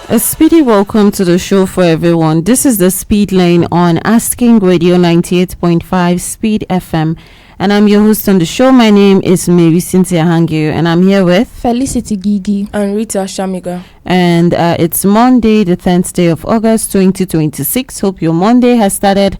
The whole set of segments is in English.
A speedy welcome to the show for everyone. This is the Speed Lane on Asking Radio 98.5 Speed FM. And I'm your host on the show. My name is Marysyntia Hangeior, and I'm here with Felicity Girgir and Rita Shamiga. And it's Monday, the 10th day of August 2026. Hope your Monday has started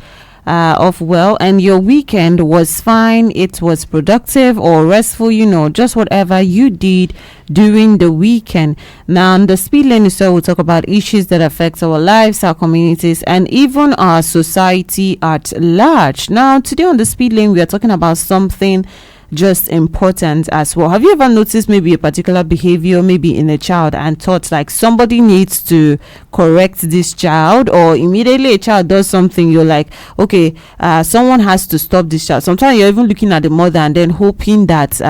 off well and your weekend was fine. It was productive or restful, just whatever you did during the weekend. Now on the Speed Lane itself, we'll talk about issues that affect our lives, our communities, and even our society at large. Now today on the Speed Lane, we are talking about something just important as well. Have you ever noticed maybe a particular behavior maybe in a child and thought like somebody needs to correct this child, or immediately a child does something, you're like, okay, someone has to stop this child. Sometimes you're even looking at the mother and then hoping that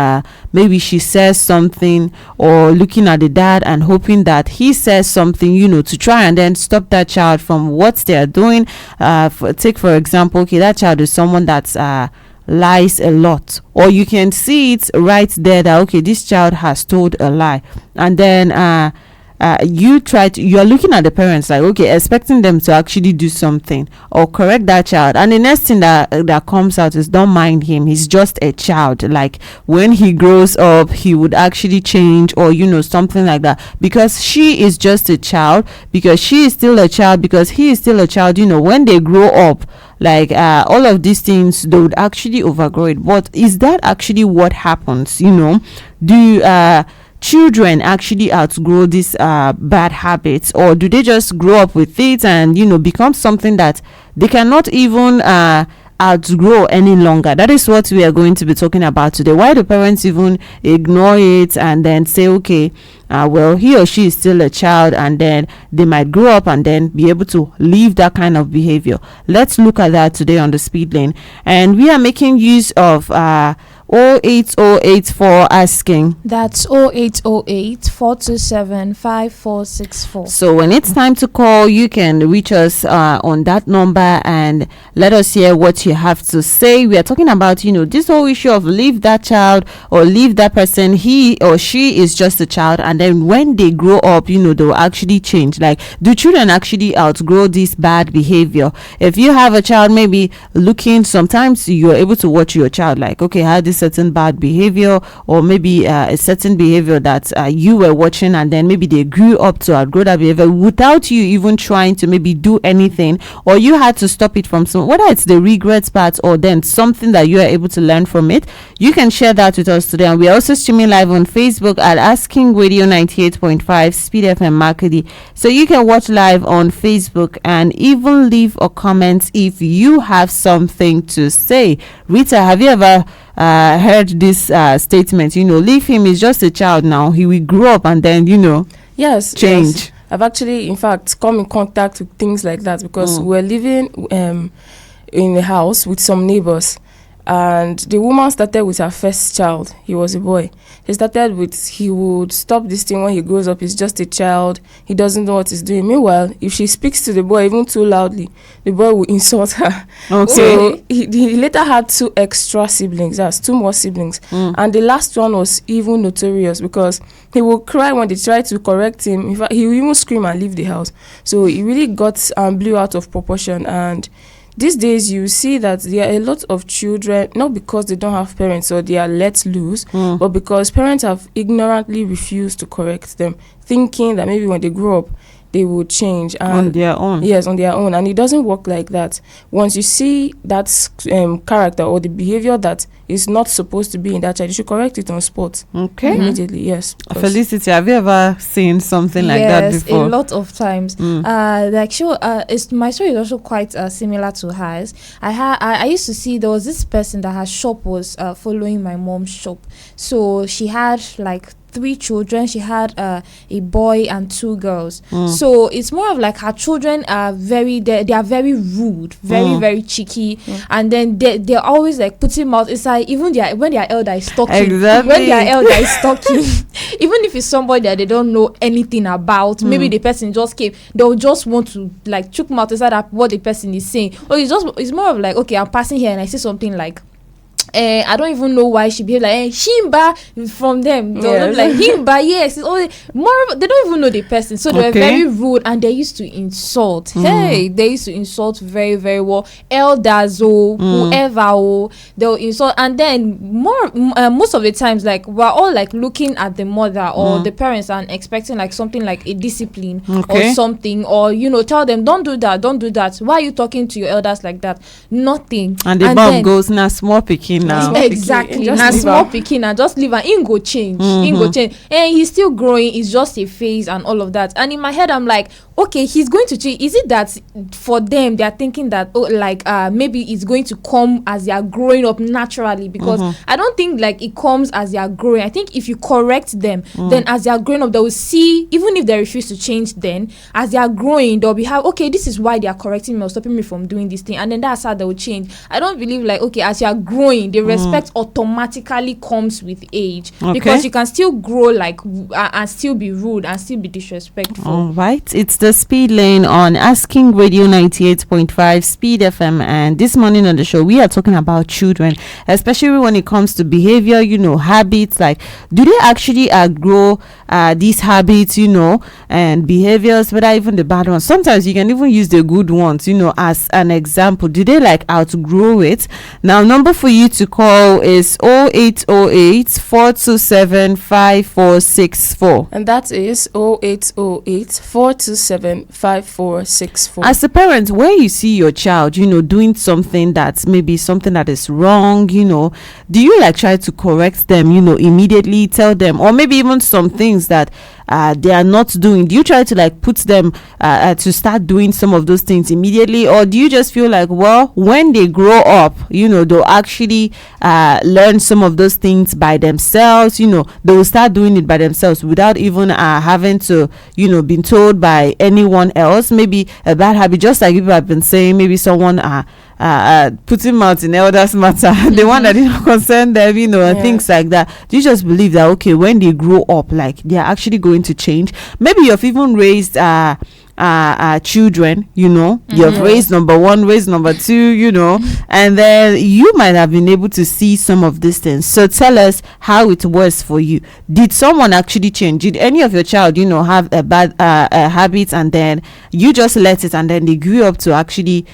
maybe she says something, or looking at the dad and hoping that he says something, to try and then stop that child from what they are doing. Take for example, okay, that child is someone that's lies a lot, or you can see it right there that okay, this child has told a lie, and then you're looking at the parents like, okay, expecting them to actually do something or correct that child, and the next thing that comes out is, don't mind him, he's just a child, like when he grows up he would actually change, or something like that, because she is just a child, because she is still a child, because he is still a child. When they grow up, like all of these things, they would actually overgrow it. But is that actually what happens? Do children actually outgrow these bad habits, or do they just grow up with it and become something that they cannot even outgrow any longer? That is what we are going to be talking about today. Why do parents even ignore it and then say, okay, well, he or she is still a child, and then they might grow up and then be able to leave that kind of behavior? Let's look at that today on the Speed Lane, and we are making use of 08084 asking. That's 0808 427 5464. So when it's time to call, you can reach us on that number and let us hear what you have to say. We are talking about this whole issue of leave that child or leave that person. He or she is just a child, and then when they grow up, they'll actually change. Like, do children actually outgrow this bad behavior? If you have a child, maybe looking, sometimes you're able to watch your child like, okay, how this certain bad behavior, or maybe a certain behavior that you were watching, and then maybe they grew up to outgrow that behavior without you even trying to maybe do anything, or you had to stop it from some, whether it's the regrets part or then something that you are able to learn from it. You can share that with us today, and we are also streaming live on Facebook at Asking Radio 98.5 Speed FM Markedi, so you can watch live on Facebook and even leave a comment if you have something to say. Rita, have you ever heard this statement, leave him, he's just a child now, he will grow up and then yes change? Yes. I've actually in fact come in contact with things like that, because we're living in a house with some neighbors, and the woman started with her first child. He was a boy. He started with, he would stop this thing when he grows up, he's just a child, he doesn't know what he's doing. Meanwhile, if she speaks to the boy even too loudly, the boy will insult her. Okay. So he later had two extra siblings, that's two more siblings, and the last one was even notorious because he will cry when they try to correct him. In fact, he will even scream and leave the house. So he really got blew out of proportion. And these days, you see that there are a lot of children, not because they don't have parents or they are let loose, but because parents have ignorantly refused to correct them, thinking that maybe when they grow up, they would change. And on their own. Yes, on their own. And it doesn't work like that. Once you see that character or the behavior that is not supposed to be in that child, you should correct it on spot. Okay. Immediately, yes. Felicity, have you ever seen something like that before? Yes, a lot of times. My story is also quite similar to hers. I used to see there was this person that her shop was following my mom's shop. So she had like 3 children. She had a boy and 2 girls. So it's more of like her children are they are very rude, very cheeky, and then they're always like putting mouth inside, even when their elder is talking. Exactly. When their elder is talking, even if it's somebody that they don't know anything about, maybe the person just came, they'll just want to like chook mouth inside what the person is saying. Or it's more of like, okay, I'm passing here and I see something like I don't even know why she behaved like Shimba from them. They'll be like Himba, yes. It's only more. They don't even know the person, so they were very rude and they used to insult. Hey, they used to insult very, very well. Elders, whoever, they'll insult, and then most of the times, like we're all like looking at the mother or the parents and expecting like something like a discipline or something, or tell them don't do that. Why are you talking to your elders like that? Nothing. And the mom goes now small picking. Exactly. Now small pikin and just leave, and him go change. And he's still growing. It's just a phase and all of that. And in my head, I'm like, okay, he's going to change. Is it that for them they're thinking that maybe it's going to come as they are growing up naturally? Because I don't think like it comes as they are growing. I think if you correct them, then as they are growing up, they will see, even if they refuse to change, then as they are growing, they'll be okay, this is why they are correcting me or stopping me from doing this thing, and then that's how they will change. I don't believe like, okay, as you are growing, the respect automatically comes with age, because you can still grow like and still be rude and still be disrespectful. All right, it's the Speed Lane on Asking Radio 98.5 Speed FM, and this morning on the show we are talking about children, especially when it comes to behavior, habits. Like, do they actually grow these habits, and behaviors, whether even the bad ones? Sometimes you can even use the good ones, as an example. Do they like outgrow it? Now, number for you to call is 0808 427 5464, and that is 0808 427 5464. As a parent, where you see your child doing something that's maybe something that is wrong, do you like try to correct them, immediately tell them, or maybe even some things that they are not doing? Do you try to like put them to start doing some of those things immediately, or do you just feel like, well, when they grow up, they'll actually learn some of those things by themselves? They will start doing it by themselves without even having to been told by anyone else. Maybe a bad habit, just like people have been saying, maybe someone putting mouth in elders matter, the one that didn't concern them, and things like that. Do you just believe that, okay, when they grow up, like, they are actually going to change? Maybe you've even raised children, you've raised number one, raised number two, and then you might have been able to see some of these things. So tell us how it was for you. Did someone actually change? Did any of your child have a bad habit, and then you just let it, and then they grew up to actually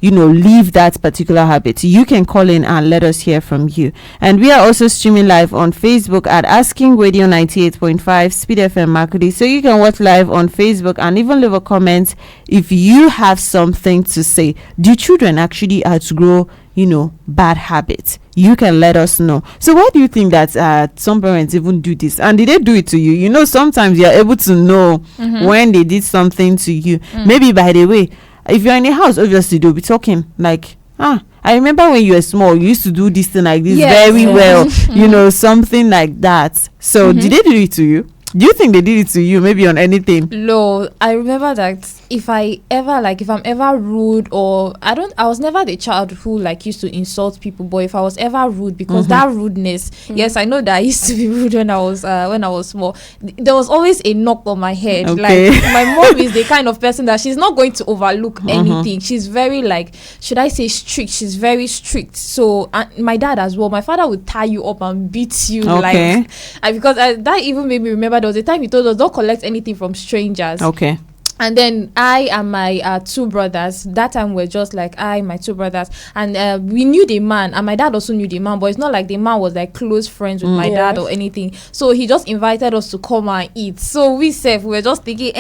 leave that particular habit? You can call in and let us hear from you. And we are also streaming live on Facebook at Asking Radio 98.5 Speed FM Makudi, so you can watch live on Facebook and even leave a comment if you have something to say. Do children actually outgrow bad habits? You can let us know. So why do you think that some parents even do this, and did they do it to you? Sometimes you're able to know when they did something to you. Maybe, by the way, if you're in a house, obviously they'll be talking like, I remember when you were small, you used to do this thing like this very well, something like that. So did they do it to you? Do you think they did it to you, maybe on anything? No, I remember that if I'm ever rude, or I was never the child who like used to insult people, but if I was ever rude, because that rudeness, yes, I know that I used to be rude when I was small. There was always a knock on my head. Okay. Like, my mom is the kind of person that she's not going to overlook anything. She's very, like, should I say strict? She's very strict. So my dad as well. My father would tie you up and beat you. Okay. Because that even made me remember there was a time he told us, don't collect anything from strangers. Okay. And then I and my two brothers, that time we're just like my two brothers, and we knew the man, and my dad also knew the man, but it's not like the man was like close friends with my dad or anything. So he just invited us to come and eat. So we were just thinking,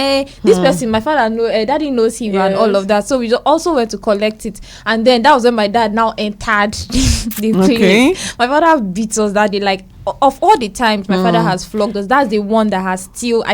this person, my father daddy knows him and all of that. So we just also went to collect it, and then that was when my dad now entered the place. My father beat us that day. Like, of all the times my father has flogged us, that's the one that I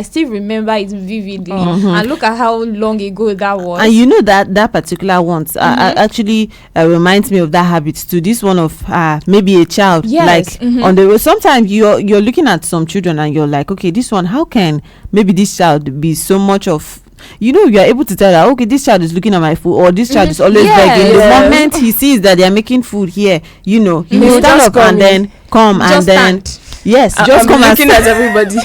still remember it vividly. And look at how long ago that was. And that particular one actually reminds me of that habit too. This one of maybe a child, like on the road. Sometimes you're looking at some children and you're like, okay, this one, how can maybe this child be so much of, you are able to tell that, okay, this child is looking at my food, or this child is always begging. The moment he sees that they are making food here, he will stand up and then come and then just come and looking at everybody.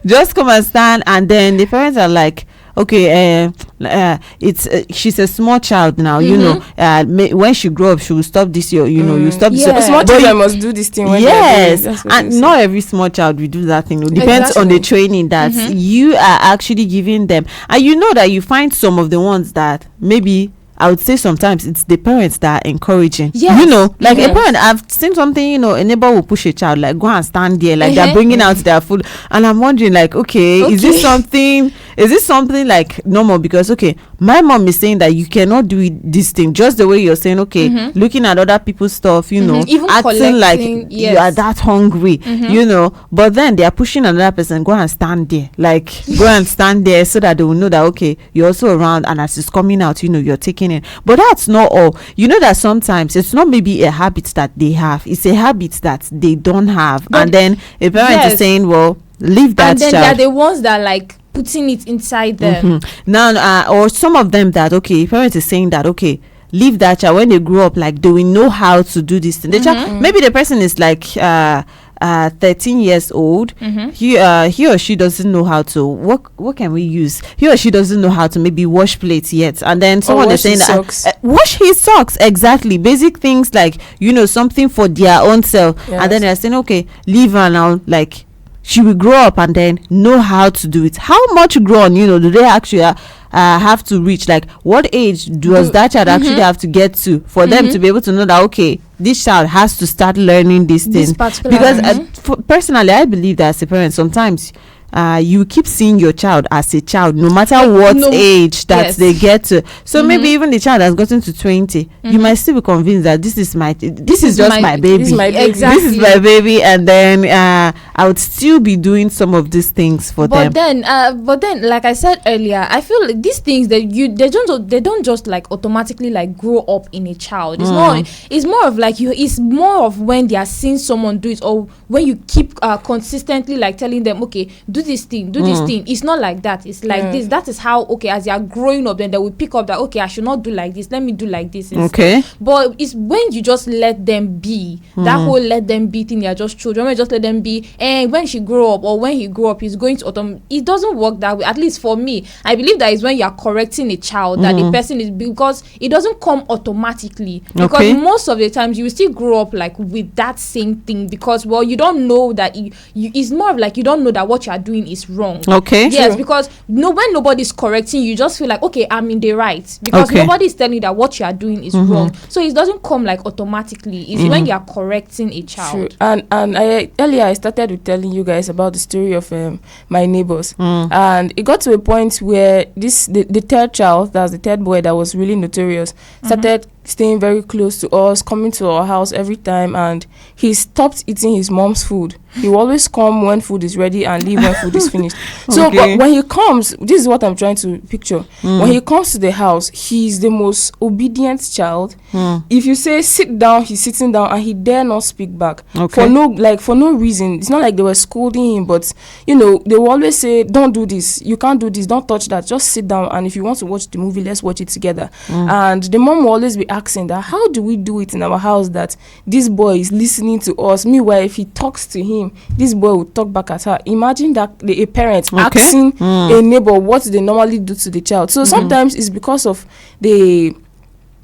Just come and stand, and then the parents are like, okay, it's she's a small child now, you know, when she grow up she will stop this, you stop this. Yeah. Small children must do this thing when yes, and not every small child will do that thing. It depends on the training that you are actually giving them. And you know that you find some of the ones that maybe I would say sometimes it's the parents that are encouraging. Yes. You know, like a parent, I've seen something, you know, a neighbor will push a child, like go and stand there, like they're bringing out their food. And I'm wondering, like, okay, is this something like normal? Because, okay, my mom is saying that you cannot do this thing just the way you're saying, okay, looking at other people's stuff, you know, even acting like you are that hungry, you know, but then they are pushing another person, go and stand there, like, go and stand there so that they will know that, okay, you're also around, and as it's coming out, you know, you're taking in. But that's not all. You know that sometimes it's not maybe a habit that they have, it's a habit that they don't have. But and then a parent is saying, well, leave that and then child. they're the ones that like putting it inside them. Now or some of them that, okay, parents is saying that, okay, leave that child. When they grow up, like, they will know how to do this thing. The child, maybe the person is like 13 years old. He or she doesn't know how to what can we use, he or she doesn't know how to maybe wash plates yet, and then someone is saying that wash his socks, exactly, basic things, like, you know, something for their own self. And then they're saying, okay, leave her now, like she will grow up and then know how to do it. How much grown, you know, do they actually have to reach? Like, what age does that child actually have to get to for them to be able to know that, okay, this child has to start learning these things? Because personally, I believe that as a parent, sometimes you keep seeing your child as a child, no matter what age that they get to. So maybe even the child has gotten to 20, you might still be convinced that this is just my baby. This is my baby. Exactly. This is my baby, and then I would still be doing some of these things for them. But then, like I said earlier, I feel like these things that they don't just like automatically like grow up in a child. It's more of like it's more of when they are seeing someone do it, or when you keep consistently like telling them, okay, do this thing. It's not like that. It's like this. That is how, okay, as they are growing up, then they will pick up that, okay, I should not do like this, let me do like this instead. Okay. But it's when you just let them be, that whole let them be thing, they are just children, when you just let them be, and when she grow up or when he grow up, he's going to it doesn't work that way. At least for me, I believe that is when you are correcting a child, that the person is, because it doesn't come automatically, because most of the times you will still grow up like with that same thing, because, well, you don't know that it's more of like you don't know that what you are doing is wrong. Okay. Yes, true. Because when nobody's correcting you, just feel like, okay, I'm in the right, because nobody is telling you that what you are doing is wrong. So it doesn't come like automatically. It's when you are correcting a child. True. And earlier I started with telling you guys about the story of my neighbors, and it got to a point where the third child, that's the third boy that was really notorious, started staying very close to us, coming to our house every time, and he stopped eating his mom's food. He will always come when food is ready and leave when food is finished. So but when he comes, this is what I'm trying to picture. When he comes to the house, he's the most obedient child. If you say sit down, he's sitting down, and he dare not speak back for no reason. It's not like they were scolding him, but you know, they will always say, don't do this, you can't do this, don't touch that, just sit down, and if you want to watch the movie, let's watch it together. And the mom will always be asking that, how do we do it in our house that this boy is listening to us? Meanwhile, if he talks to him, this boy will talk back at her. Imagine that a parent asking a neighbor what they normally do to the child. So sometimes it's because of the,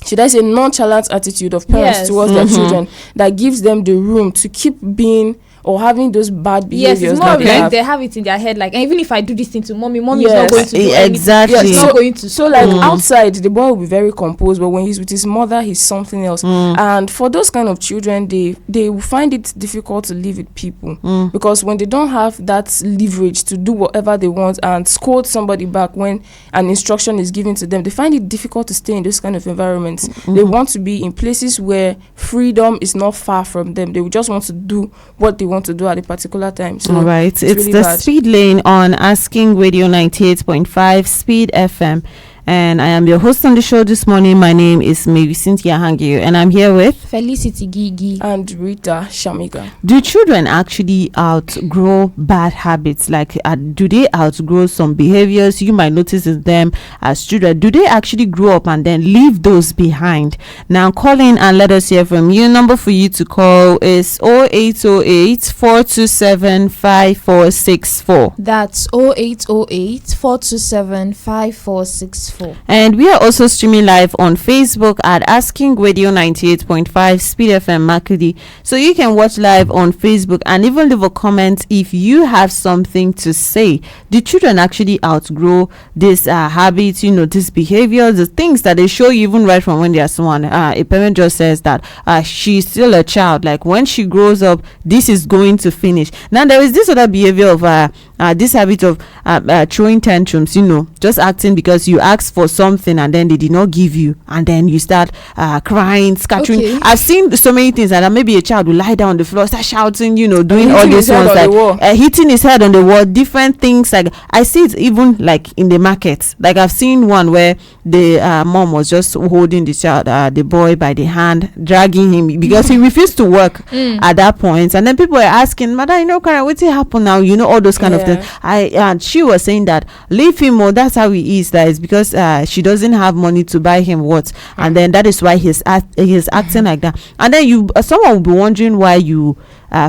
should I say, nonchalant attitude of parents towards their children that gives them the room to keep being or having those bad behaviors. Yes, it's more like they have it in their head, like, even if I do this thing to mommy is not going to do exactly. Anything. Not going to. So like outside, the boy will be very composed, but when he's with his mother, he's something else. And for those kind of children, they will find it difficult to live with people, because when they don't have that leverage to do whatever they want and scold somebody back when an instruction is given to them, they find it difficult to stay in those kind of environments. They want to be in places where freedom is not far from them. They will just want to do what they want to do at a particular time. So all right, it's really the bad. Speed lane on Asking Radio 98.5 Speed FM. and I am your host on the show this morning. My name is Marysyntia Hangeior, and I'm here with Felicity Girgir and Rita Shamiga. Do children actually outgrow bad habits? Like, do they outgrow some behaviors you might notice in them as children? Do they actually grow up and then leave those behind? Now, call in and let us hear from you. Number for you to call is 0808 427 5464. That's 0808 427 5464. And we are also streaming live on Facebook at Asking Radio 98.5 Speed FM Makudi. So you can watch live on Facebook and even leave a comment if you have something to say. Do children actually outgrow this habits, this behavior, the things that they show you even right from when they are small? A parent just says that she's still a child. Like, when she grows up, this is going to finish. Now, there is this other behavior of this habit of throwing tantrums, just acting because you asked for something and then they did not give you, and then you start crying, scattering. Okay. I've seen so many things, and maybe a child will lie down on the floor, start shouting, doing all these ones, like hitting his head on the wall, different things. Like, I see it even like in the market. Like, I've seen one where the mom was just holding the child, the boy by the hand, dragging him because he refused to work at that point. And then people were asking, "Mother, what's happened now?" All those kind of things. And she was saying that leave him, or that's how he is. That is because she doesn't have money to buy him what, and then that is why he's acting like that. And then someone will be wondering why you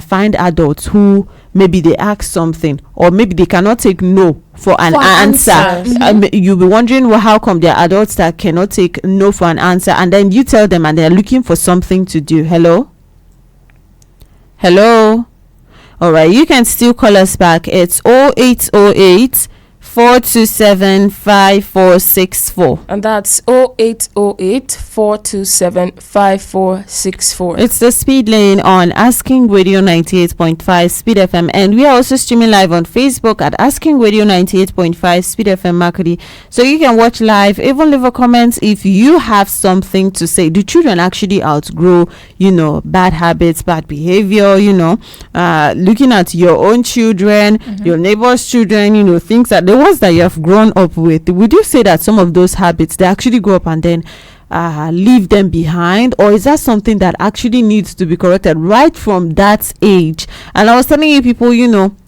find adults who maybe they ask something, or maybe they cannot take no for an answer. You'll be wondering, well, how come there are adults that cannot take no for an answer, and then you tell them and they're looking for something to do. Hello. All right, you can still call us back. It's 0808 427 5464. And that's 0808 427 5464. It's the speed lane on Asking Radio 98.5 Speed FM, and we are also streaming live on Facebook at Asking Radio 98.5 Speed FM Makudi. So you can watch live, even leave a comment if you have something to say. Do children actually outgrow, bad habits, bad behavior, looking at your own children, your neighbor's children, things that the ones that you have grown up with? Would you say that some of those habits, they actually grow up and then leave them behind, or is that something that actually needs to be corrected right from that age? And I was telling you people,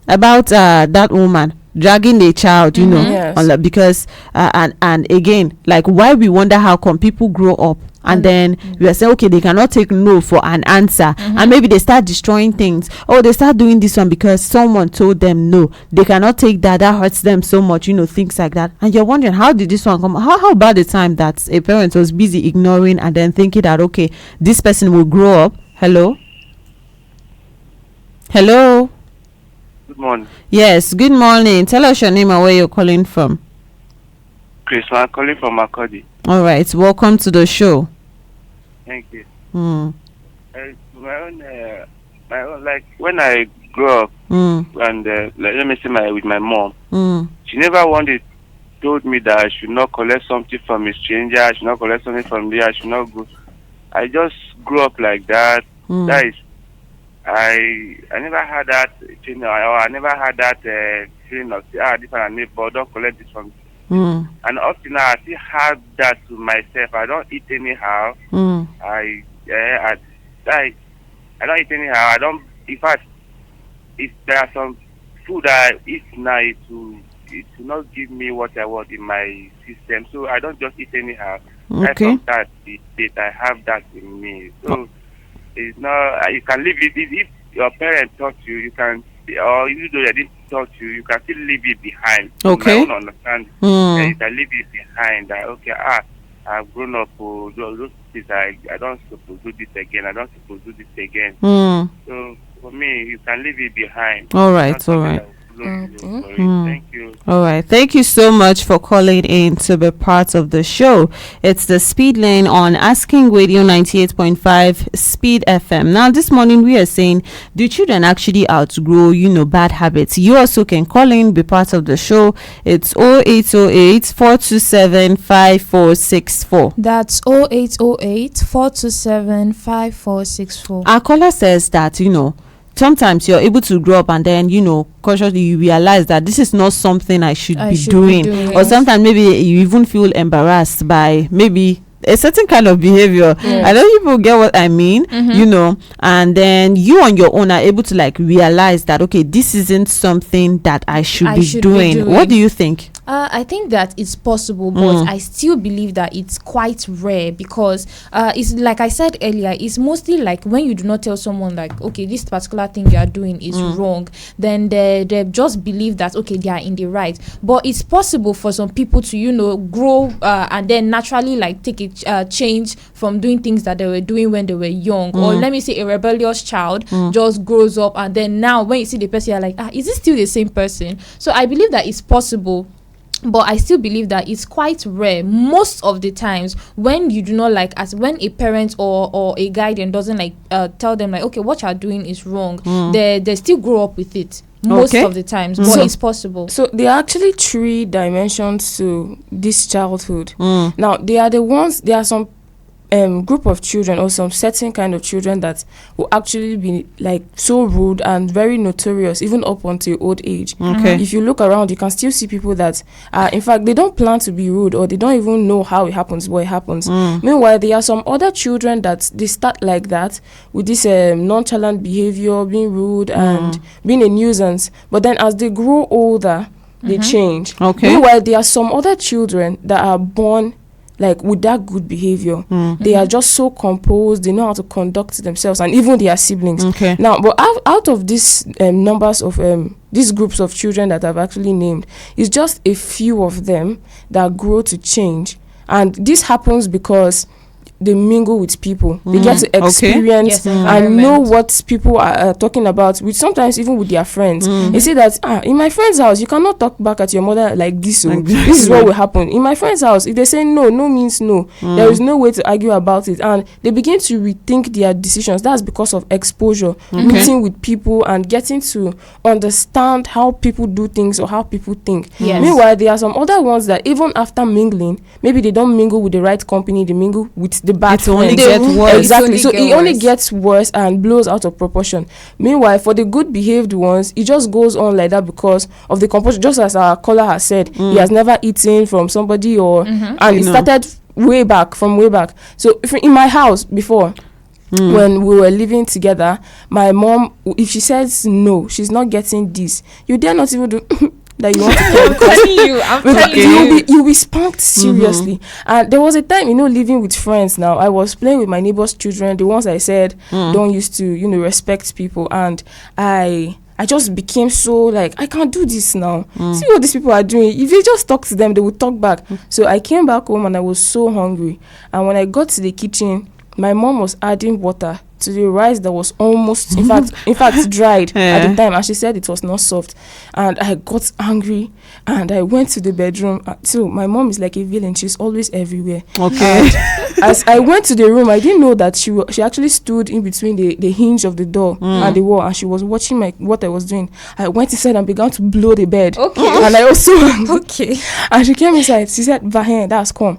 about that woman dragging the child, Yes. because and again, like, why we wonder how come people grow up and then we are saying, okay, they cannot take no for an answer, and maybe they start destroying things, or they start doing this one because someone told them no, they cannot take that hurts them so much, things like that. And you're wondering, how did this one come? How about the time that a parent was busy ignoring and then thinking that, okay, this person will grow up? Hello. Good morning. Yes, good morning. Tell us your name and where you're calling from. Chris, I'm calling from Makodi. All right, welcome to the show. Thank you. Mm. My own, like, when I grew up, and let me say with my mom, she never told me that I should not collect something from a stranger, I should not collect something from there, I should not go. I just grew up like that. That is, I never had that thing, or I never had that feeling of, this one I need, but don't collect this from me. And up to now, I still have that to myself. I don't eat anyhow. I don't eat anyhow. I don't. In fact, if there are some food I eat now, it will not give me what I want in my system. So I don't just eat anyhow. Right from that, I have that in me. So it's not. You can leave it. If your parents taught you, you can, or even though they didn't taught you, you can still leave it behind. Okay. I don't understand. You can leave it behind. That okay, I've grown up. Those things I don't supposed to do this again. I don't supposed to do this again. So for me, you can leave it behind. All right. All right. Thank you. All right. Thank you so much for calling in to be part of the show. It's the Speed Lane on Asking Radio 98.5 Speed FM. Now, this morning we are saying, do children actually outgrow, bad habits? You also can call in, be part of the show. It's 0808 427 5464. That's 0808 427 5464. Our caller says that, sometimes you're able to grow up and then, consciously you realize that this is not something I should be doing. Or sometimes maybe you even feel embarrassed by maybe a certain kind of behavior. I know people get what I mean, and then you on your own are able to like realize that, okay, this isn't something that I should be doing. What do you think? I think that it's possible, but I still believe that it's quite rare, because it's like I said earlier, it's mostly like when you do not tell someone like, okay, this particular thing you are doing is wrong, then they just believe that, okay, they are in the right. But it's possible for some people to grow and then naturally like take a change from doing things that they were doing when they were young, or let me say a rebellious child just grows up, and then now when you see the person, you're like, is it still the same person? So I believe that it's possible, but I still believe that it's quite rare. Most of the times when you do not like, as when a parent or a guardian doesn't like tell them like, okay, what you're doing is wrong, they still grow up with it most of the times. But it's possible. So there are actually 3 dimensions to this childhood. Now there are some group of children, or some certain kind of children, that will actually be like so rude and very notorious even up until old age. If you look around, you can still see people that in fact they don't plan to be rude, or they don't even know how it happens, but it happens. Meanwhile, there are some other children that they start like that, with this nonchalant behavior, being rude and being a nuisance, but then as they grow older, they change. Meanwhile, there are some other children that are born like with that good behavior. They are just so composed, they know how to conduct themselves, and even their siblings. Now, but out of these numbers of these groups of children that I've actually named, it's just a few of them that grow to change. And this happens because they mingle with people. They get to experience and know what people are talking about, with sometimes even with their friends. They say that in my friend's house you cannot talk back at your mother like this. This is what will happen in my friend's house. If they say no means no, there is no way to argue about it, and they begin to rethink their decisions. That's because of exposure, meeting with people and getting to understand how people do things or how people think. Meanwhile, there are some other ones that even after mingling, maybe they don't mingle with the right company, they mingle with the bad friends. Only gets worse. Exactly. So it only gets worse and blows out of proportion. Meanwhile, for the good behaved ones, it just goes on like that because of the composure. Just as our caller has said, he has never eaten from somebody, or and it started way back. So if in my house before, when we were living together, my mom, if she says no, she's not getting this, you dare not even do that you want to play. I'm telling you. You'll be spanked seriously. And there was a time, living with friends now, I was playing with my neighbor's children, the ones I said don't used to, respect people. And I just became so like, I can't do this now. See what these people are doing. If you just talk to them, they will talk back. So I came back home and I was so hungry. And when I got to the kitchen, my mom was adding water to the rice that was almost, in fact, dried at the time, and she said it was not soft. And I got angry, and I went to the bedroom. So my mom is like a villain; she's always everywhere. And as I went to the room, I didn't know that she actually stood in between the hinge of the door and the wall, and she was watching what I was doing. I went inside and began to blow the bed. And I was so angry. And she came inside. She said, "Vahen, that's calm.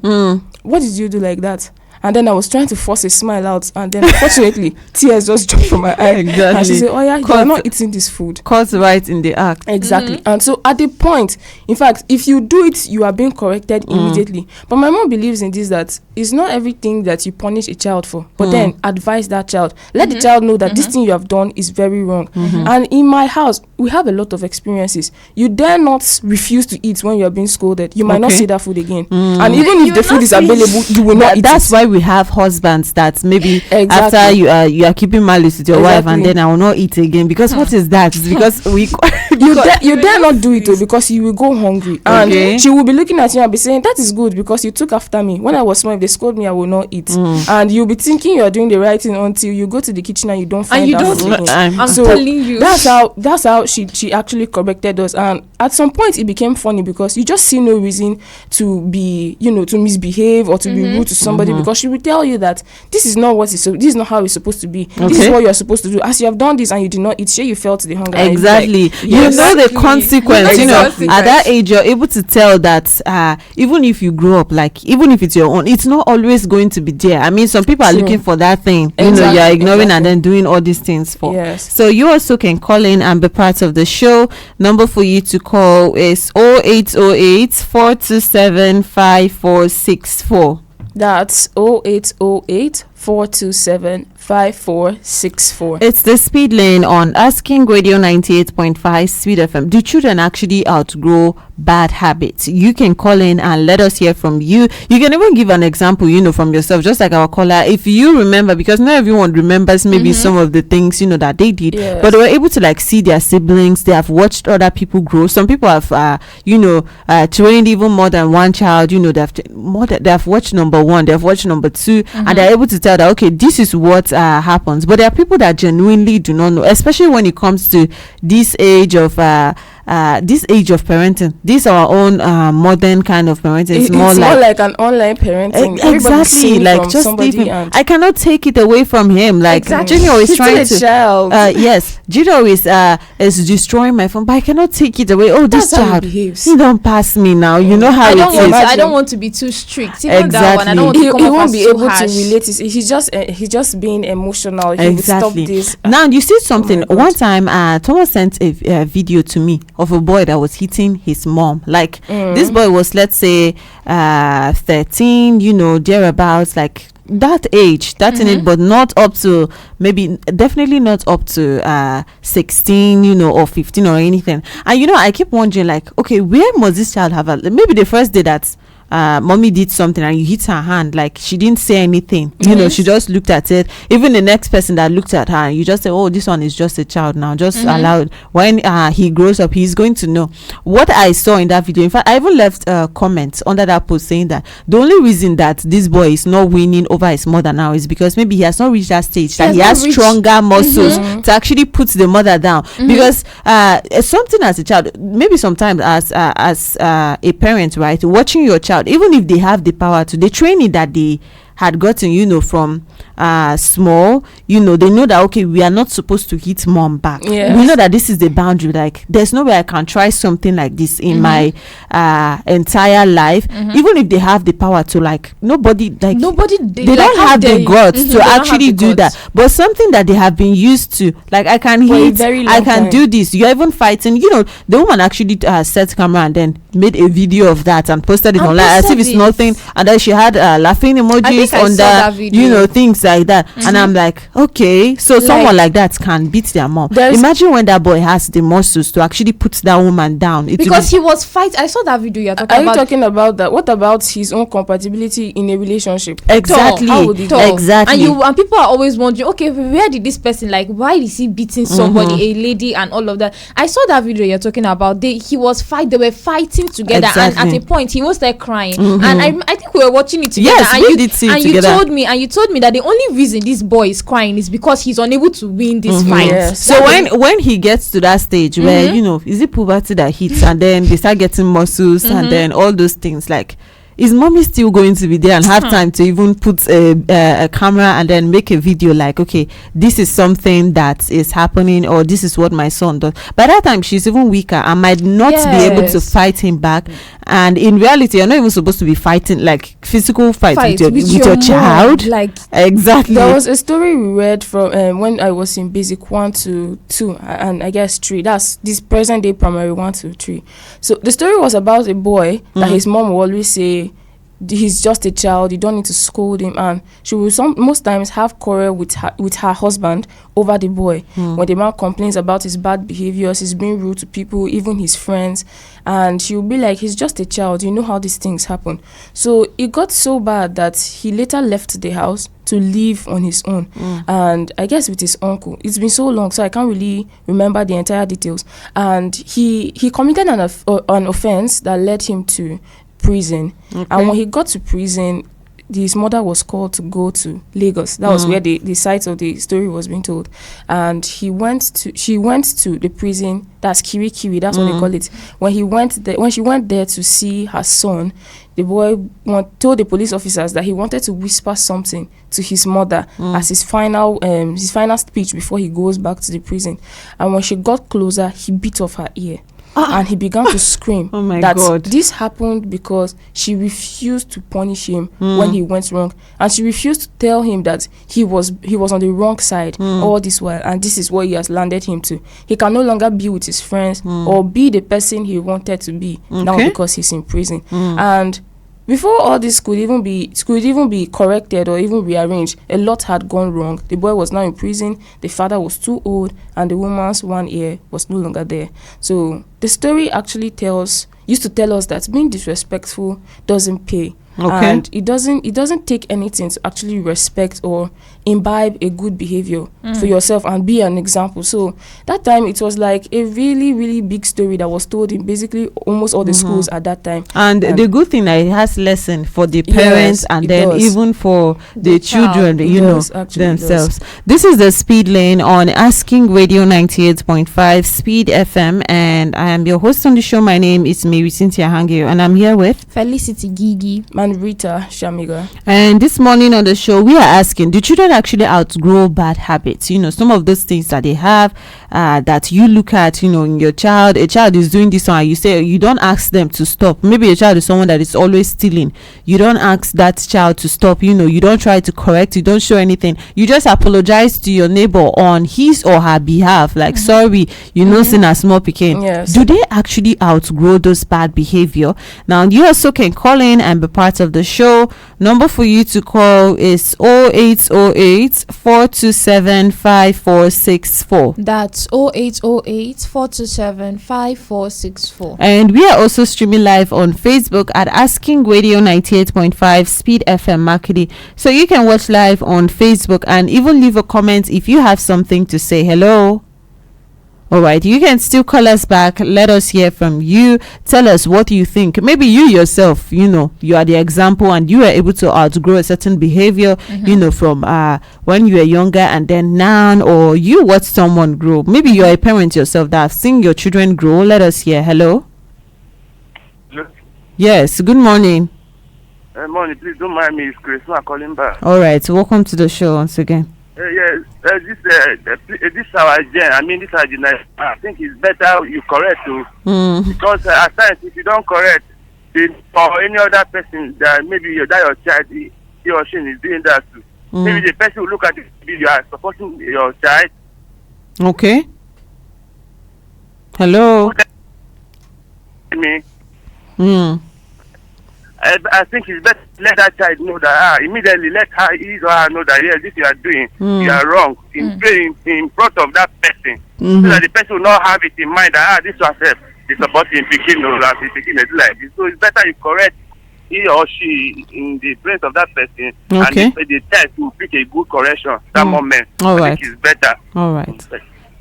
What did you do like that?" And then I was trying to force a smile out, and then unfortunately tears just dropped from my eye. And she said, "Oh yeah, you're not eating this food." Caught right in the act. Exactly. And so at the point, in fact, if you do it, you are being corrected immediately. But my mom believes in this, that it's not everything that you punish a child for, but then advise that child. Let the child know that this thing you have done is very wrong. And in my house, we have a lot of experiences. You dare not refuse to eat when you are being scolded. You might not see that food again. And even if the food is available, you will not eat That's why we have husbands that maybe after you are keeping malice with your wife, and then I will not eat again, because what is that? It's because you dare not do it because you will go hungry, and she will be looking at you and be saying, "That is good because you took after me. When I was small, if they scold me, I will not eat." And you'll be thinking you are doing the right thing until you go to the kitchen and you don't find that. I'm telling you, that's how she actually corrected us. And at some point it became funny because you just see no reason to be to misbehave or to be rude to somebody, because But she will tell you that this is not this is not how it's supposed to be. This is what you're supposed to do. As you have done this and you did not eat, sure you felt the hunger. Exactly. Like, you know the consequence. Exactly. At that age, you're able to tell that even if you grow up, like even if it's your own, it's not always going to be there. I mean, some people are looking for that thing. You're ignoring and then doing all these things for. Yes. So you also can call in and be part of the show. Number for you to call is 0808 427 5464. That's 0808 427 5464. It's the speed lane on Asking Radio 98.5 Speed FM. Do children actually outgrow bad habits? You can call in and let us hear from you. You can even give an example, from yourself, just like our caller. If you remember, because not everyone remembers maybe some of the things, that they did, but they were able to like see their siblings. They have watched other people grow. Some people have, trained even more than one child. They have watched number one, they have watched number two, and they're able to tell that, okay, this is what happens. But there are people that genuinely do not know, especially when it comes to this age of parenting. This our own modern kind of parenting. It's more like an online parenting. Exactly, like just leaving. I cannot take it away from him. Like Junior is trying to. Child. Yes, Junior is destroying my phone, but I cannot take it away. Oh, this child, he don't pass me now. You know how it is. I don't want to be too strict. Even that one, I don't want to come he won't be able harsh. to relate. He's just being emotional. He will stop this. Now you see something. One time, Thomas sent a video to me of a boy that was hitting his mom. Like this boy was, let's say, 13, thereabouts, like that age, that's in it, but not up to definitely not up to 16, or 15 or anything. And I keep wondering, like, okay, where must this child have maybe the first day that mommy did something and you hit her hand, like she didn't say anything, she just looked at it. Even the next person that looked at her, you just say, oh, this one is just a child now, just allow it. When he grows up, he's going to know. What I saw in that video, in fact, I even left comments under that post saying that the only reason that this boy is not winning over his mother now is because maybe he has not reached that stage that he has stronger muscles to actually put the mother down. Because something as a child, maybe sometimes as a parent, right, watching your child, even if they have the power to, the training that they had gotten, from small, they know that, okay, we are not supposed to hit mom back. We know that this is the boundary. Like, there's no way I can try something like this in my entire life. Even if they have the power to, like, nobody they don't have the guts to actually do that. But something that they have been used to, like, I can hit, I can do this. You're even fighting. The woman actually set camera and then made a video of that and posted it online as if it's nothing. And then she had laughing emojis under, things like that. And I'm like, okay, so someone like that can beat their mom. Imagine when that boy has the muscles to actually put that woman down. Because he was fighting. I saw that video you're talking about. Are you talking about that? What about his own compatibility in a relationship? Exactly. Exactly. And people are always wondering, okay, where did this person, like, why is he beating somebody, a lady, and all of that? I saw that video you're talking about. They were fighting together, and at a point he was there crying, and I think we were watching it together. Yes, we did see it together. You told me that the only reason this boy is crying is because he's unable to win this fight. Yes. So when he gets to that stage where is it puberty that hits, and then they start getting muscles, and then all those things, like, is mommy still going to be there and have time to even put a camera and then make a video like, okay, this is something that is happening, or this is what my son does? By that time, she's even weaker and might not be able to fight him back. And in reality, you're not even supposed to be fighting, like, physical fight with your child. Like, exactly. There was a story we read from when I was in basic 1 to 2 and I guess 3. That's this present day primary 1 to 3. So the story was about a boy that his mom will always say, he's just a child, you don't need to scold him, and she will most times have quarrel with her husband over the boy. When the man complains about his bad behaviors, he's being rude to people, even his friends, and she will be like, he's just a child, you know how these things happen. So it got so bad that he later left the house to live on his own, and I guess with his uncle. It's been so long, so I can't really remember the entire details. And he committed an offense that led him to prison. And when he got to prison, his mother was called to go to Lagos. That was where the site of the story was being told. And she went to the prison. That's Kirikiri, that's what they call it. When she went there to see her son, the boy told the police officers that he wanted to whisper something to his mother as his final speech before he goes back to the prison. And when she got closer, he bit off her ear. And he began to scream. Oh my that God. This happened because she refused to punish him when he went wrong, and she refused to tell him that he was on the wrong side all this while, and this is what he has landed him to. He can no longer be with his friends or be the person he wanted to be now because he's in prison. And before all this could even be corrected or even rearranged, a lot had gone wrong. The boy was now in prison, the father was too old, and the woman's one ear was no longer there. So the story actually used to tell us that being disrespectful doesn't pay. And it doesn't take anything to actually respect or imbibe a good behavior for yourself and be an example. So that time it was like a really, really big story that was told in basically almost all the schools at that time. And the good thing that it has lesson for the parents and then even for the children, themselves. This is the Speed Lane on Asking Radio 98.5 Speed FM, and I am your host on the show. My name is Marysyntia Hangeior, and I'm here with Felicity Girgir and Rita Shamiga. And this morning on the show, we are asking, do children actually outgrow bad habits? Some of those things that they have that you look at, in your child. A child is doing this one, and you say you don't ask them to stop. Maybe a child is someone that is always stealing. You don't ask that child to stop. You don't try to correct. You don't show anything. You just apologize to your neighbor on his or her behalf, like sorry, sin a small pikin. Yes. Do they actually outgrow those bad behavior? Now you also can call in and be part of the show. Number for you to call is 0808 427 5464. That's 0808 427 5464. And we are also streaming live on Facebook at Asking Radio 98.5 Speed FM Marketing. So you can watch live on Facebook and even leave a comment if you have something to say. Hello. All right, you can still call us back. Let us hear from you. Tell us what you think. Maybe you yourself, you are the example and you were able to outgrow a certain behavior, from when you were younger and then now, or you watched someone grow. Maybe you're a parent yourself that have seen your children grow. Let us hear. Hello? Yes, good morning. Morning, please don't mind me. It's Chris. I'm calling back. All right, welcome to the show once again. This our gen. I mean, this our generation. I think it's better you correct too, because at times if you don't correct, or any other person that maybe your child, he or she is doing that too. Maybe the person will look at it, you are supporting your child. Okay. Hello. I think it's better to let that child know that immediately let his or her know that yes, this you are doing, you are wrong in front of that person, so that the person will not have it in mind that this was the supporting picking or that picking like this. So it's better you correct he or she in the presence of that person, and the child will pick a good correction that moment. All right. I think it's better. All right.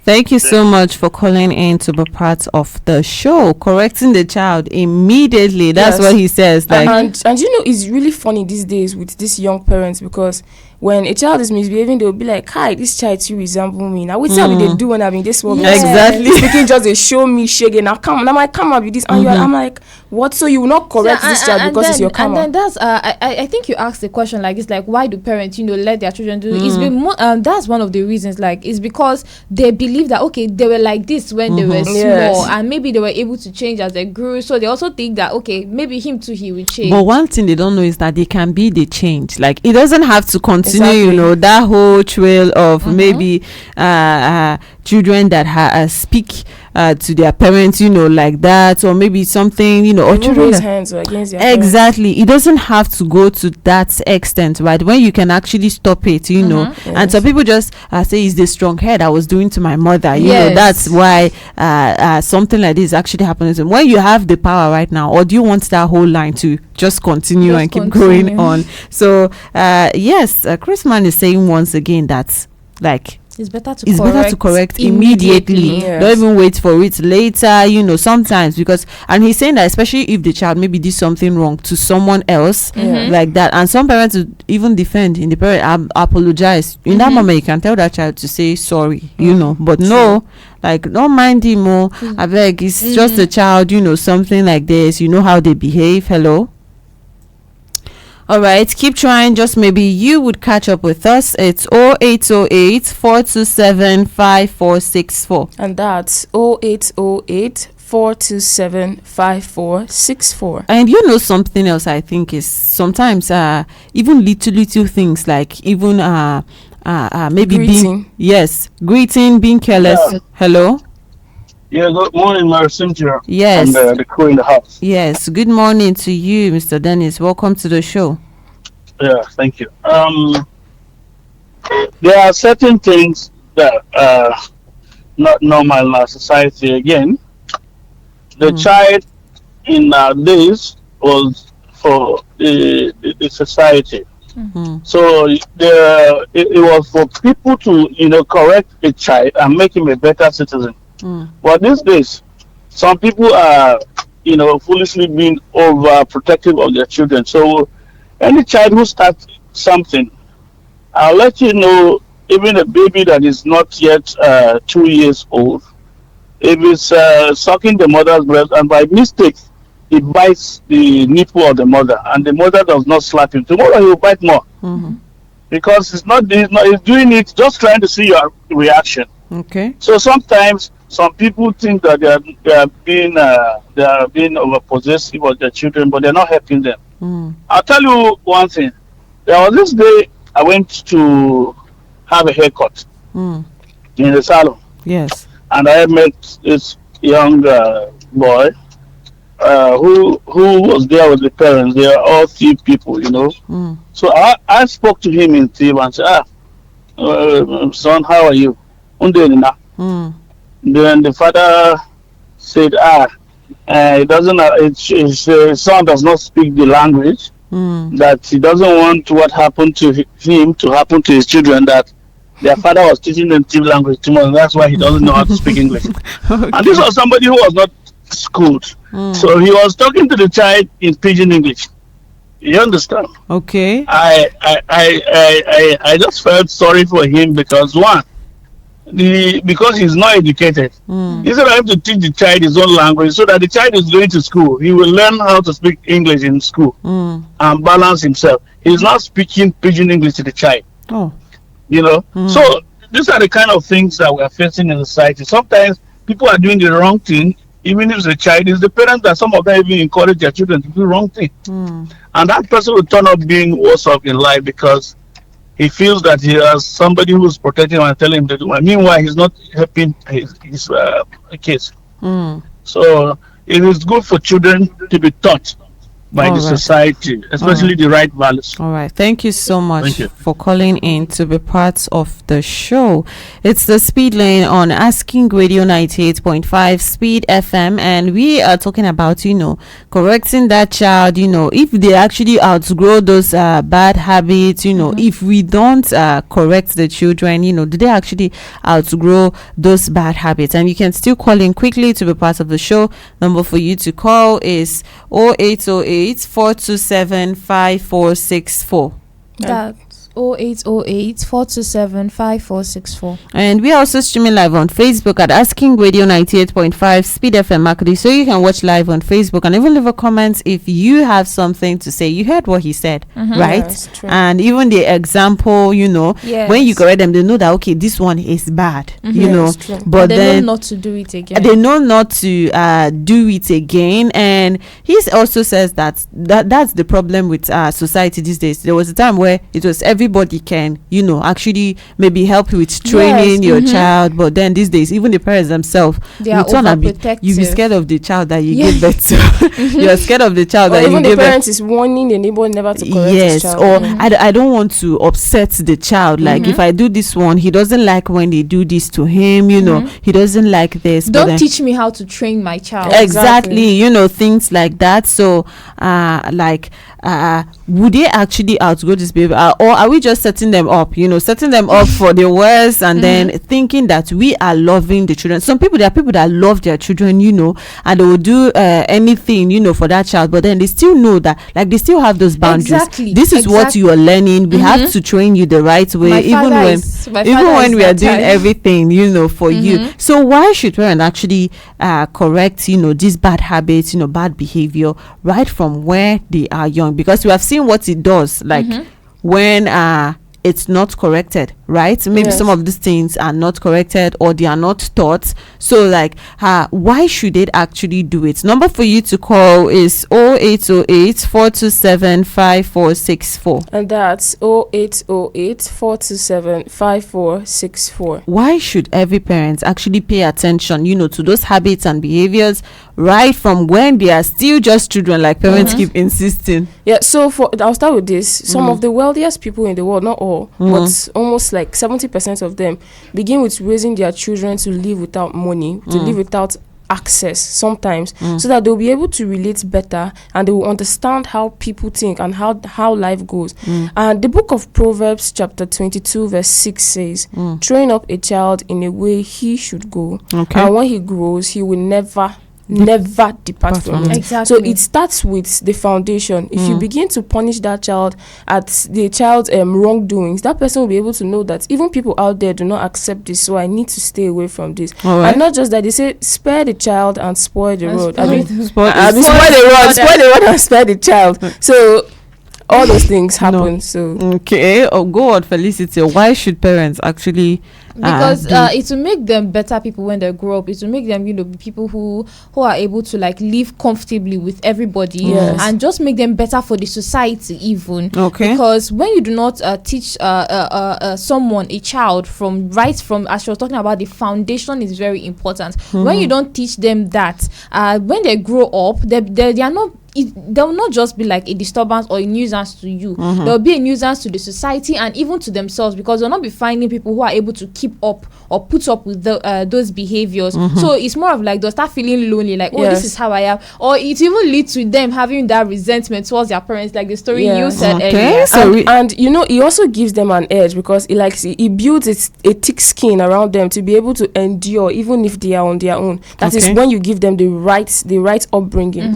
Thank you so much for calling in to be part of the show. Correcting the child immediately. That's what he says. Like, and it's really funny these days with these young parents, because when a child is misbehaving, they'll be like, hi, this child too resemble me. Now, what's what they do when I'm in this world? Exactly. Speaking just they show me shaking. Now come up with this. And I'm like, what? So you will not correct this child because it's your karma? And then that's, I think you asked the question like, it's like, why do parents, let their children do it? That's one of the reasons, like, it's because they believe that, okay, they were like this when they were small, and maybe they were able to change as they grew. So they also think that, okay, maybe him too, he will change. But one thing they don't know is that they can be the change. Like, it doesn't have to continue, that whole trail of maybe children that speak to their parents, like that, or maybe something, or children raise hands against their exactly parents. It doesn't have to go to that extent, right? When you can actually stop it, and some people just say it's the strong head I was doing to my mother, that's why something like this actually happens. And when you have the power right now, or do you want that whole line to just continue and keep going on? So yes, Chris Man is saying once again that, like, It's better to it's correct, better to correct immediately. Yes. Don't even wait for it later, sometimes, because, and he's saying that especially if the child maybe did something wrong to someone else, like that, and some parents would even defend in the parent, apologize in that moment. You can tell that child to say sorry, but no, like, don't mind him, I beg, it's just a child, something like this, how they behave. Hello. All right, keep trying. Just maybe you would catch up with us. It's 0808 427 5464. And that's 0808 427 5464. And something else I think is sometimes even little things, like even maybe Greeting. greeting, being careless. Yeah. Hello. Yeah, good morning, Marysyntia. Yes. And the crew in the house. Yes, good morning to you, Mr. Dennis. Welcome to the show. Yeah, thank you. There are certain things that are not normal in our society. Again, the child in our days was for the society. So it was for people to correct a child and make him a better citizen. But these days, some people are foolishly being overprotective of their children. So any child who starts something, I'll let you know, even a baby that is not yet 2 years old, if it's sucking the mother's breast and by mistake he bites the nipple of the mother and the mother does not slap him, tomorrow he will bite more. Because he's doing it just trying to see your reaction. Okay. So sometimes some people think that they are being over possessive of their children, but they're not helping them. I'll tell you one thing. There was this day I went to have a haircut in the salon. Yes. And I met this young boy who was there with the parents. They are all three people, So I spoke to him in Thief and said, son, how are you? Then the father said, he doesn't. His son does not speak the language. That he doesn't want what happened to him to happen to his children. That their father was teaching them Thief language too much. That's why he doesn't know how to speak English. Okay. And this was somebody who was not schooled, so he was talking to the child in pidgin English. You understand? Okay. I just felt sorry for him because because he's not educated. Instead of him to teach the child his own language so that the child is going to school, he will learn how to speak English in school and balance himself. He's not speaking pidgin English to the child. Oh. So these are the kind of things that we are facing in society. Sometimes people are doing the wrong thing, even if it's a child. It's the parents that some of them even encourage their children to do the wrong thing. And that person will turn up being worse off in life because he feels that he has somebody who's protecting him and telling him to do it. Meanwhile, he's not helping his kids. So it is good for children to be taught by the society, especially the right values. All right. Thank you so much for calling in to be part of the show. It's the Speed Lane on Asking Radio 98.5 Speed FM, and we are talking about, correcting that child, if they actually outgrow those bad habits, if we don't correct the children, do they actually outgrow those bad habits? And you can still call in quickly to be part of the show. Number for you to call is 0808 427 5464. That's 0808 427 5464. And we are also streaming live on Facebook at Asking Radio 98.5 Speed FM Makudi, so you can watch live on Facebook and even leave a comment if you have something to say. You heard what he said, right? Yes, true. And even the example, when you correct them, they know that okay, this one is bad, Yes, true. but They then know not to do it again. they know not to do it again. And he also says that's the problem with society these days. There was a time where it was everybody can actually maybe help you with training your child, but then these days even the parents themselves, They are overprotective. you be scared of the child that you gave birth to. You're scared of the child Or that you even the gave birth. parent is warning the neighbor never to correct his child. Or I don't want to upset the child. Like if I do this one, he doesn't like when they do this to him. He doesn't like this. Don't teach me how to train my child. Exactly. Things like that. So would they actually outgrow this baby, or are we we just setting them up, setting them up for the worst, and then thinking that we are loving the children? Some people, there are people that love their children, and they will do anything, for that child, but then they still know that, like, they still have those boundaries. Exactly. This is what you are learning. We have to train you the right way, even when we are doing everything, for you. So why should parents actually correct, these bad habits, bad behavior right from where they are young? Because we have seen what it does, like when it's not corrected, right? Maybe some of these things are not corrected, or they are not taught. So like, why should it actually do it? Number for you to call is 0808 427 5464, and that's 0808 427 5464. Why should every parent actually pay attention, to those habits and behaviors right from when they are still just children, like parents keep insisting? Yeah, so I'll start with this. Some of the wealthiest people in the world, not all, but almost like 70% of them, begin with raising their children to live without money, to live without access sometimes, so that they'll be able to relate better, and they will understand how people think and how life goes. And the book of Proverbs chapter 22 verse 6 says, train up a child in a way he should go, and when he grows he will never depart from it. Exactly. So it starts with the foundation. If you begin to punish that child at the child's wrongdoings, that person will be able to know that even people out there do not accept this, so I need to stay away from this. And not just that, they say spare the child and spoil the road. Spoil the road and spare the child. So all those things happen. So go on, Felicity. Why should parents actually because it will make them better people when they grow up. It will make them be people who are able to like live comfortably with everybody, and just make them better for the society even. Because when you do not teach someone, a child, from as she was talking about, the foundation is very important. When you don't teach them that, when they grow up, they are not, they will not just be like a disturbance or a nuisance to you. They'll be a nuisance to the society and even to themselves, because they'll not be finding people who are able to keep up or put up with those behaviors. So it's more of like they'll start feeling lonely, like, this is how I am, or it even leads to them having that resentment towards their parents, like the story you said earlier. So and it also gives them an edge, because it builds a thick skin around them to be able to endure even if they are on their own. That is when you give them the right upbringing.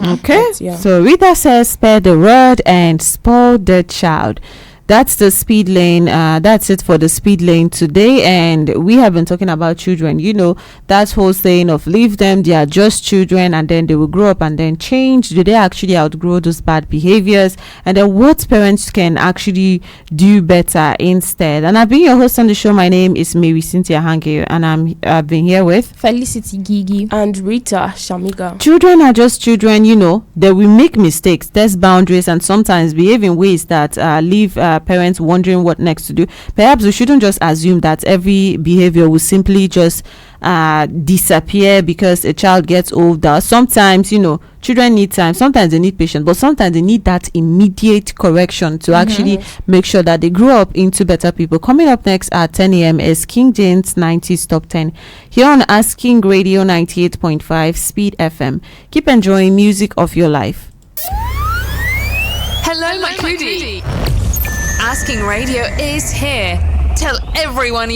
So Rita says, spare the rod and spoil the child. That's the speed lane. That's it for the speed lane today. And we have been talking about children. That whole saying of leave them, they are just children, and then they will grow up and then change. Do they actually outgrow those bad behaviors? And then what parents can actually do better instead? And I've been your host on the show. My name is Marysyntia Hangeior, and I've been here with Felicity Girgir and Rita Shamiga. Children are just children. They will make mistakes. There's boundaries, and sometimes behave in ways that leave parents wondering what next to do. Perhaps we shouldn't just assume that every behavior will simply just disappear because a child gets older. Sometimes children need time, sometimes they need patience, but sometimes they need that immediate correction to actually make sure that they grow up into better people. Coming up next at 10 a.m. is King James 90s Top 10 here on Asking Radio 98.5 Speed FM. Keep enjoying music of your life. Hello, my Cudi. Asking Radio is here. Tell everyone